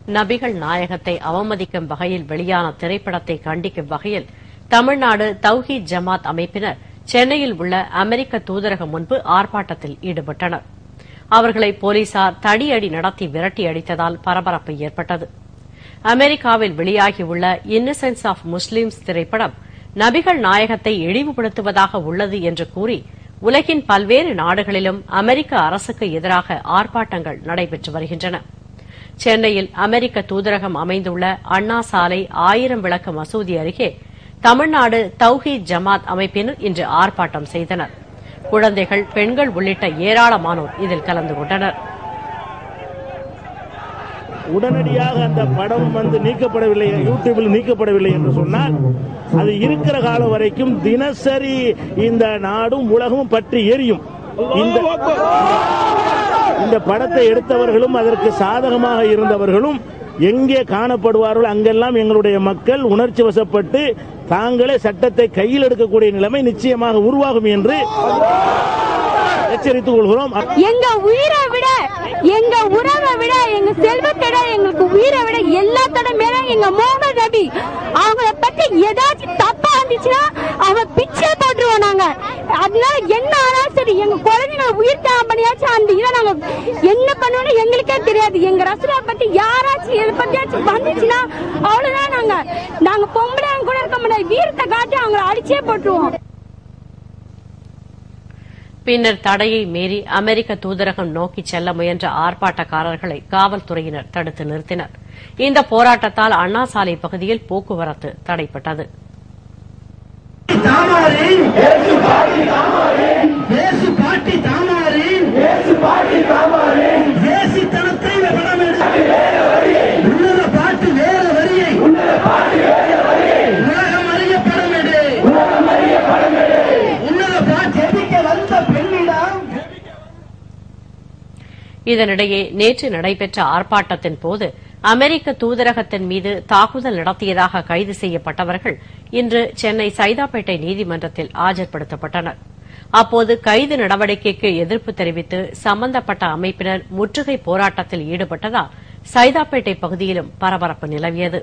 நபிகள் நாயகத்தை அவமதிக்கும் வகையில் வெளியான திரைப்படத்தை கண்டிக்கும் வகையில் தமிழ்நாடு தவ்ஹீத் ஜமாத் அமைப்பினர் சென்னையில் உள்ள அமெரிக்க தூதரகம் முன்பு ஆர்ப்பாட்டத்தில் ஈடுபட்டனர். அவர்களை போலீசார் தடியடி நடத்தி விரட்டி அடித்ததால் பரபரப்பு ஏற்பட்டது. அமெரிக்காவில் வெளியாகியுள்ள இன்னசென்ஸ் ஆஃப் முஸ்லிம்ஸ் திரைப்படம் நபிகள் நாயகத்தை இழிவுபடுத்துவதாக உள்ளது என்று கூறி உலகின் பல்வேறு நாடுகளிலும் அமெரிக்க அரசுக்கு எதிராக ஆர்ப்பாட்டங்கள் நடைபெற்று வருகின்றன. சென்னையில் அமெரிக்க தூதரகம் அமைந்துள்ள அண்ணா சாலை 1000 விளக்கு மசூதி அருகே தமிழ்நாடு தவ்ஹீத் ஜமாத் அமைப்பினர் இன்று ஆர்ப்பாட்டம் செய்தனர். குழந்தைகள், பெண்கள் உள்ளிட்ட ஏராளமானோர் இதில் கலந்து கொண்டனர். உடனடியாக அந்த படம் நீக்கப்படவில்லை, யூடியூபில் நீக்கப்படவில்லை என்று சொன்னால் அது இருக்கிற காலம் வரைக்கும் தினசரி இந்த நாடும் உலகமும் பற்றி எரியும். இந்த படத்தை எடுத்தவர்களும் அதற்கு சாதகமாக இருந்தவர்களும் எங்கே காணப்படுவார்கள் அங்கெல்லாம் எங்களுடைய மக்கள் உணர்ச்சி வசப்பட்டு தாங்களே சட்டத்தை கையில் எடுக்கக்கூடிய நிலைமை நிச்சயமாக உருவாகும் என்று எச்சரித்துக் கொள்கிறோம். எங்க உயிரை விட, எங்க உறவை விட, எங்க செல்வத்தை விட, எங்களுக்கு உயிரை விட எல்லாத்தோட மேல எங்க முகமது நபி அவங்கள பத்தி ஏதாச்சும் தப்பா இருந்துச்சுன்னா அவங்க பிச்சை போட்டுருவோம் நாங்க. அதனால என்ன ஆனாலும் சரி எங்க குழந்தைங்க உயிர் தான் பண்ணியாச்சும் அந்த இதை நாங்க என்ன பண்ணுவோம்னு எங்களுக்கே தெரியாது. எங்க ரசூலை பத்தி யாராச்சும் எதை பத்தியாச்சும் வந்துச்சுன்னா அவ்வளவுதான். நாங்க பொம்பளை கூட இருக்க முடியாது, வீரத்தை காட்டி அவங்களை அடிச்சே போட்டுருவோம். பின்னர் தடையை மீறி அமெரிக்க தூதரகம் நோக்கி செல்ல முயன்ற ஆர்ப்பாட்டக்காரர்களை காவல்துறையினர் தடுத்து நிறுத்தினர். இந்த போராட்டத்தால் அண்ணா சாலை பகுதியில் போக்குவரத்து தடைப்பட்டது. இதனிடையே நேற்று நடைபெற்ற ஆர்ப்பாட்டத்தின் போது அமெரிக்க தூதரகத்தின் மீது தாக்குதல் நடத்தியதாக கைது செய்யப்பட்டவர்கள் இன்று சென்னை சைதாப்பேட்டை நீதிமன்றத்தில் ஆஜர்படுத்தப்பட்டனர். அப்போது கைது நடவடிக்கைக்கு எதிர்ப்பு தெரிவித்து சம்பந்தப்பட்ட அமைப்பினர் முற்றுகை போராட்டத்தில் ஈடுபட்டதால் சைதாப்பேட்டை பகுதியிலும் பரபரப்பு நிலவியது.